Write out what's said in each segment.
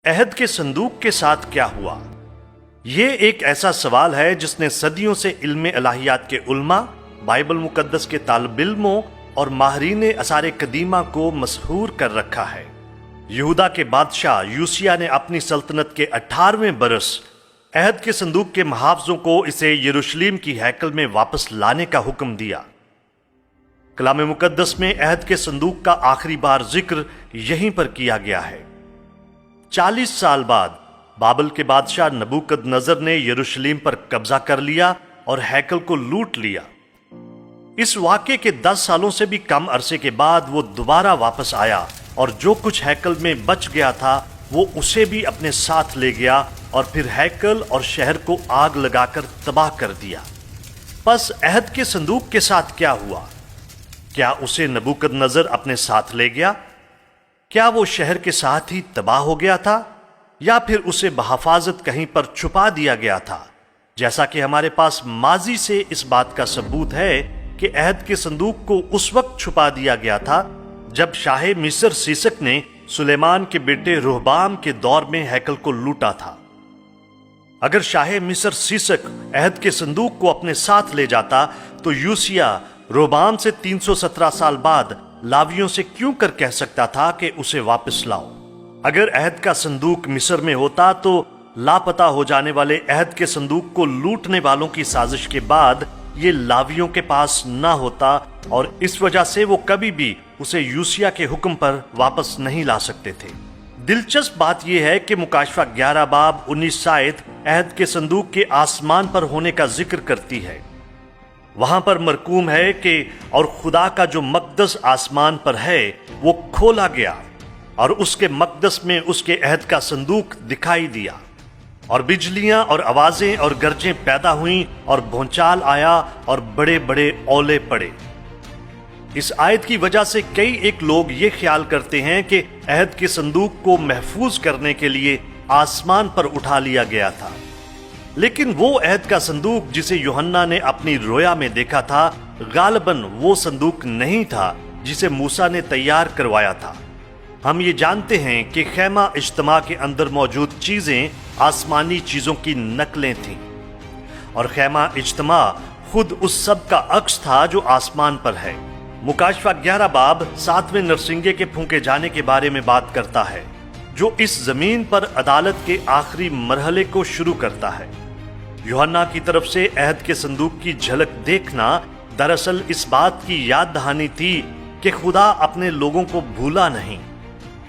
عہد کے صندوق کے ساتھ کیا ہوا؟ یہ ایک ایسا سوال ہے جس نے صدیوں سے علم الہیات کے علماء، بائبل مقدس کے طالب علموں اور ماہرین آثار قدیمہ کو مسحور کر رکھا ہے۔ یہودا کے بادشاہ یوسیہ نے اپنی سلطنت کے 18ویں برس عہد کے صندوق کے محافظوں کو اسے یروشلم کی ہیکل میں واپس لانے کا حکم دیا۔ کلام مقدس میں عہد کے صندوق کا آخری بار ذکر یہیں پر کیا گیا ہے۔ 40 سال بعد بابل کے بادشاہ نبوکد نظر نے یروشلم پر قبضہ کر لیا اور ہیکل کو لوٹ لیا۔ اس واقعے کے 10 سالوں سے بھی کم عرصے کے بعد وہ دوبارہ واپس آیا اور جو کچھ ہیکل میں بچ گیا تھا وہ اسے بھی اپنے ساتھ لے گیا اور پھر ہیکل اور شہر کو آگ لگا کر تباہ کر دیا۔ پس عہد کے صندوق کے ساتھ کیا ہوا؟ کیا اسے نبوکد نظر اپنے ساتھ لے گیا؟ کیا وہ شہر کے ساتھ ہی تباہ ہو گیا تھا یا پھر اسے بحفاظت کہیں پر چھپا دیا گیا تھا؟ جیسا کہ ہمارے پاس ماضی سے اس بات کا ثبوت ہے کہ عہد کے صندوق کو اس وقت چھپا دیا گیا تھا جب شاہ مصر سیسک نے سلیمان کے بیٹے رہبام کے دور میں ہیکل کو لوٹا تھا۔ اگر شاہ مصر سیسک عہد کے صندوق کو اپنے ساتھ لے جاتا تو یوسیہ رہبام سے 317 سال بعد لاویوں سے کیوں کر کہہ سکتا تھا کہ اسے واپس لاؤ؟ اگر عہد کا صندوق مصر میں ہوتا تو لاپتہ ہو جانے والے عہد کے صندوق کو لوٹنے والوں کی سازش کے بعد یہ لاویوں کے پاس نہ ہوتا اور اس وجہ سے وہ کبھی بھی اسے یوسیہ کے حکم پر واپس نہیں لا سکتے تھے۔ دلچسپ بات یہ ہے کہ مکاشفہ 11 باب 19 آیت عہد کے صندوق کے آسمان پر ہونے کا ذکر کرتی ہے۔ وہاں پر مرقوم ہے کہ اور خدا کا جو مقدس آسمان پر ہے وہ کھولا گیا اور اس کے مقدس میں اس کے عہد کا صندوق دکھائی دیا، اور بجلیاں اور آوازیں اور گرجیں پیدا ہوئیں اور بھونچال آیا اور بڑے بڑے اولے پڑے۔ اس آیت کی وجہ سے کئی ایک لوگ یہ خیال کرتے ہیں کہ عہد کے صندوق کو محفوظ کرنے کے لیے آسمان پر اٹھا لیا گیا تھا، لیکن وہ عہد کا صندوق جسے یوحنا نے اپنی رویا میں دیکھا تھا غالباً وہ صندوق نہیں تھا جسے موسیٰ نے تیار کروایا تھا۔ ہم یہ جانتے ہیں کہ خیمہ اجتماع کے اندر موجود چیزیں آسمانی چیزوں کی نقلیں تھیں، اور خیمہ اجتماع خود اس سب کا عکس تھا جو آسمان پر ہے۔ مکاشفہ 11 باب 7ویں نرسنگے کے پھونکے جانے کے بارے میں بات کرتا ہے، جو اس زمین پر عدالت کے آخری مرحلے کو شروع کرتا ہے۔ یوحنا کی طرف سے عہد کے صندوق کی جھلک دیکھنا دراصل اس بات کی یاد دہانی تھی کہ خدا اپنے لوگوں کو بھولا نہیں،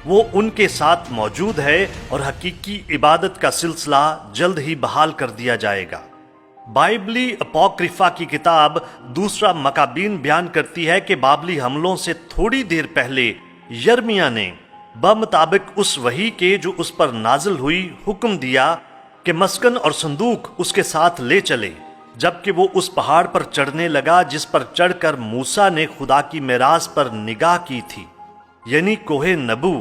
وہ ان کے ساتھ موجود ہے اور حقیقی عبادت کا سلسلہ جلد ہی بحال کر دیا جائے گا۔ بائبلی اپوکریفا کی کتاب دوسرا مکابین بیان کرتی ہے کہ بابلی حملوں سے تھوڑی دیر پہلے یرمیہ نے بمطابق اس وحی کے جو اس پر نازل ہوئی حکم دیا کہ مسکن اور صندوق اس کے ساتھ لے چلے، جبکہ وہ اس پہاڑ پر چڑھنے لگا جس پر چڑھ کر موسیٰ نے خدا کی میراث پر نگاہ کی تھی، یعنی کوہ نبو،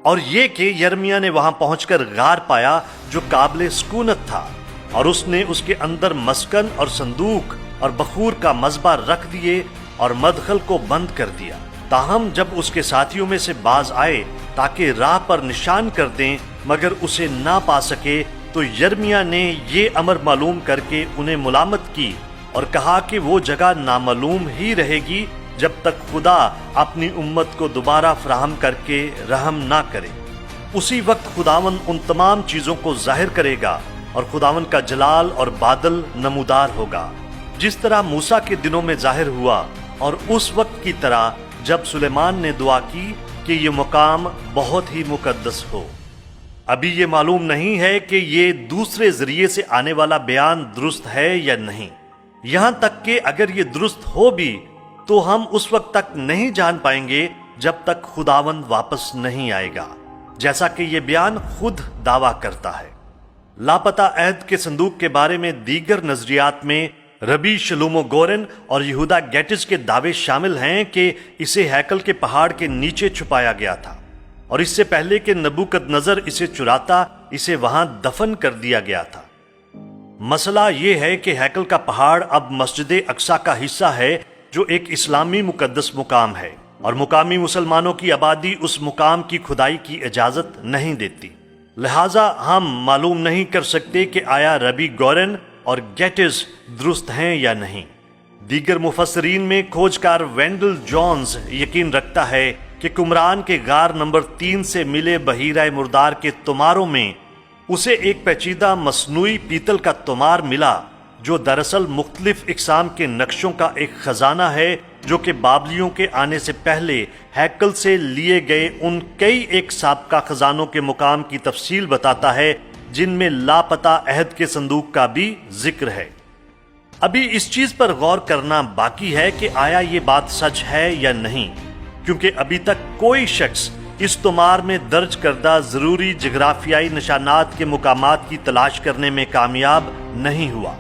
اور یہ کہ یرمیہ نے وہاں پہنچ کر غار پایا جو قابل سکونت تھا، اور اس نے اس کے اندر مسکن اور صندوق اور بخور کا مذبح رکھ دیے اور مدخل کو بند کر دیا۔ تاہم جب اس کے ساتھیوں میں سے باز آئے تاکہ راہ پر نشان کر دیں مگر اسے نہ پا سکے، تو یرمیہ نے یہ امر معلوم کر کے انہیں ملامت کی اور کہا کہ وہ جگہ نامعلوم ہی رہے گی جب تک خدا اپنی امت کو دوبارہ فراہم کر کے رحم نہ کرے۔ اسی وقت خداوند ان تمام چیزوں کو ظاہر کرے گا اور خداوند کا جلال اور بادل نمودار ہوگا، جس طرح موسیٰ کے دنوں میں ظاہر ہوا، اور اس وقت کی طرح جب سلیمان نے دعا کی کہ یہ مقام بہت ہی مقدس ہو۔ ابھی یہ معلوم نہیں ہے کہ یہ دوسرے ذریعے سے آنے والا بیان درست ہے یا نہیں، یہاں تک کہ اگر یہ درست ہو بھی تو ہم اس وقت تک نہیں جان پائیں گے جب تک خداوند واپس نہیں آئے گا، جیسا کہ یہ بیان خود دعویٰ کرتا ہے۔ لاپتہ عہد کے صندوق کے بارے میں دیگر نظریات میں ربی شلومو گورن اور یہودا گیٹس کے دعوے شامل ہیں کہ اسے ہیکل کے پہاڑ کے نیچے چھپایا گیا تھا، اور اس سے پہلے کہ نبوکد نظر اسے چراتا اسے وہاں دفن کر دیا گیا تھا۔ مسئلہ یہ ہے کہ ہیکل کا پہاڑ اب مسجد اقصی کا حصہ ہے جو ایک اسلامی مقدس مقام ہے، اور مقامی مسلمانوں کی آبادی اس مقام کی کھدائی کی اجازت نہیں دیتی۔ لہٰذا ہم معلوم نہیں کر سکتے کہ آیا ربی گورن اور گیٹز درست ہیں یا نہیں۔ دیگر مفسرین میں کھوجکار وینڈل جونز یقین رکھتا ہے کہ قمران کے غار نمبر 3 سے ملے بحیرہ مردار کے تماروں میں اسے ایک پیچیدہ مصنوعی پیتل کا تمار ملا جو دراصل مختلف اقسام کے نقشوں کا ایک خزانہ ہے، جو کہ بابلیوں کے آنے سے پہلے ہیکل سے لیے گئے ان کئی ایک سابقہ خزانوں کے مقام کی تفصیل بتاتا ہے جن میں لاپتہ عہد کے صندوق کا بھی ذکر ہے۔ ابھی اس چیز پر غور کرنا باقی ہے کہ آیا یہ بات سچ ہے یا نہیں، کیونکہ ابھی تک کوئی شخص اس تمار میں درج کردہ ضروری جغرافیائی نشانات کے مقامات کی تلاش کرنے میں کامیاب نہیں ہوا۔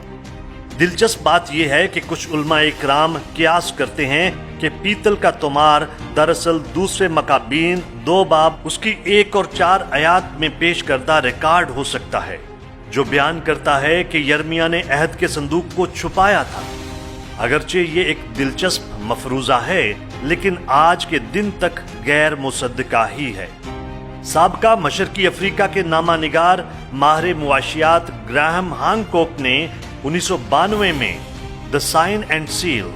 دلچسپ بات یہ ہے کہ کچھ علماء اکرام قیاس کرتے ہیں کہ پیتل کا تمار دراصل دوسرے مکابین 2 باب اس کی 1 اور 4 آیات میں پیش کردہ ریکارڈ ہو سکتا ہے، جو بیان کرتا ہے کہ یرمیاہ نے عہد کے صندوق کو چھپایا تھا۔ اگرچہ یہ ایک دلچسپ مفروضہ ہے، لیکن آج کے دن تک غیر مصدقہ ہی ہے۔ سابقہ مشرقی افریقہ کے نامہ نگار ماہر معاشیات گراہم ہانکوک نے 1992 میں The Sign and Seal: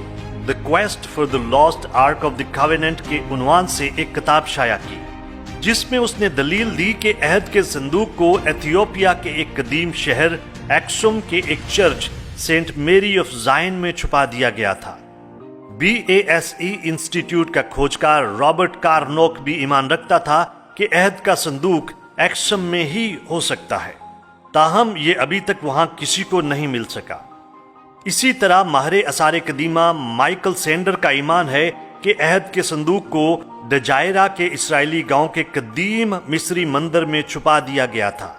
The Quest for the Lost Ark of the Covenant کے عنوان سے ایک کتاب شائع کی، جس میں اس نے دلیل دی کہ عہد کے صندوق کو ایتھیوپیا کے ایک قدیم شہر ایکسوم کے ایک چرچ سینٹ میری آف زائن میں چھپا دیا گیا تھا۔ BASE انسٹیٹیوٹ کا کھوجکار رابرٹ کارنوک بھی ایمان رکھتا تھا کہ عہد کا صندوق ایکسوم میں ہی ہو سکتا ہے، تاہم یہ ابھی تک وہاں کسی کو نہیں مل سکا۔ اسی طرح ماہر آثار قدیمہ مائیکل سینڈر کا ایمان ہے کہ عہد کے صندوق کو ڈجائرہ کے اسرائیلی گاؤں کے قدیم مصری مندر میں چھپا دیا گیا تھا،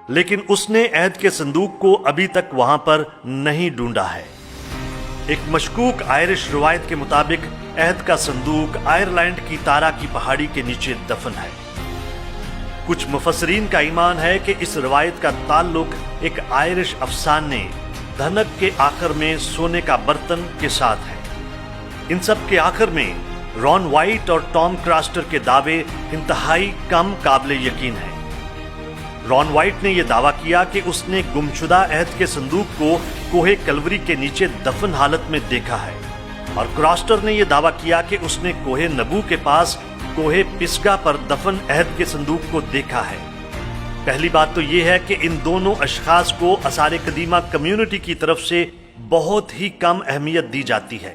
لیکن اس نے عہد کے صندوق کو ابھی تک وہاں پر نہیں ڈھونڈا ہے۔ ایک مشکوک آئرش روایت کے مطابق عہد کا صندوق آئرلینڈ کی تارا کی پہاڑی کے نیچے دفن ہے۔ کچھ مفسرین کا ایمان ہے کہ اس روایت کا تعلق ایک آئرش افسانے دھنک کے آخر میں سونے کا برتن کے ساتھ ہے۔ ان سب کے آخر میں رون وائٹ اور ٹام کراسٹر کے دعوے انتہائی کم قابل یقین ہیں۔ رون وائٹ نے یہ دعویٰ کیا کہ اس نے گمشدہ عہد کے صندوق کو کوہ کلوری کے نیچے دفن حالت میں دیکھا ہے، اور کراسٹر نے یہ دعویٰ کیا کہ اس نے کوہ نبو کے پاس کوہ پسگا پر دفن عہد کے صندوق کو دیکھا ہے۔ پہلی بات تو یہ ہے کہ ان دونوں اشخاص کو آثار قدیمہ کمیونٹی کی طرف سے بہت ہی کم اہمیت دی جاتی ہے،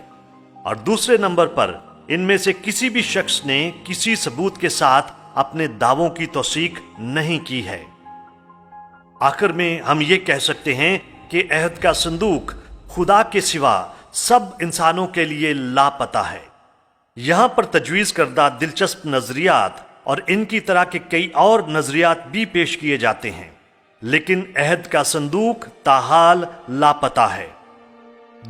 اور دوسرے نمبر پر ان میں سے کسی بھی شخص نے کسی ثبوت کے ساتھ اپنے دعووں کی توثیق نہیں کی ہے۔ آخر میں ہم یہ کہہ سکتے ہیں کہ عہد کا صندوق خدا کے سوا سب انسانوں کے لیے لاپتہ ہے۔ یہاں پر تجویز کردہ دلچسپ نظریات اور ان کی طرح کے کئی اور نظریات بھی پیش کیے جاتے ہیں، لیکن عہد کا صندوق تاحال لاپتہ ہے۔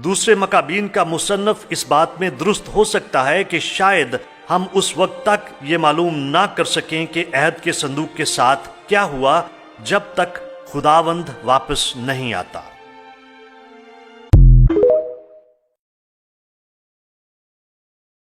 دوسرے مکابین کا مصنف اس بات میں درست ہو سکتا ہے کہ شاید ہم اس وقت تک یہ معلوم نہ کر سکیں کہ عہد کے صندوق کے ساتھ کیا ہوا جب تک خداوند واپس نہیں آتا۔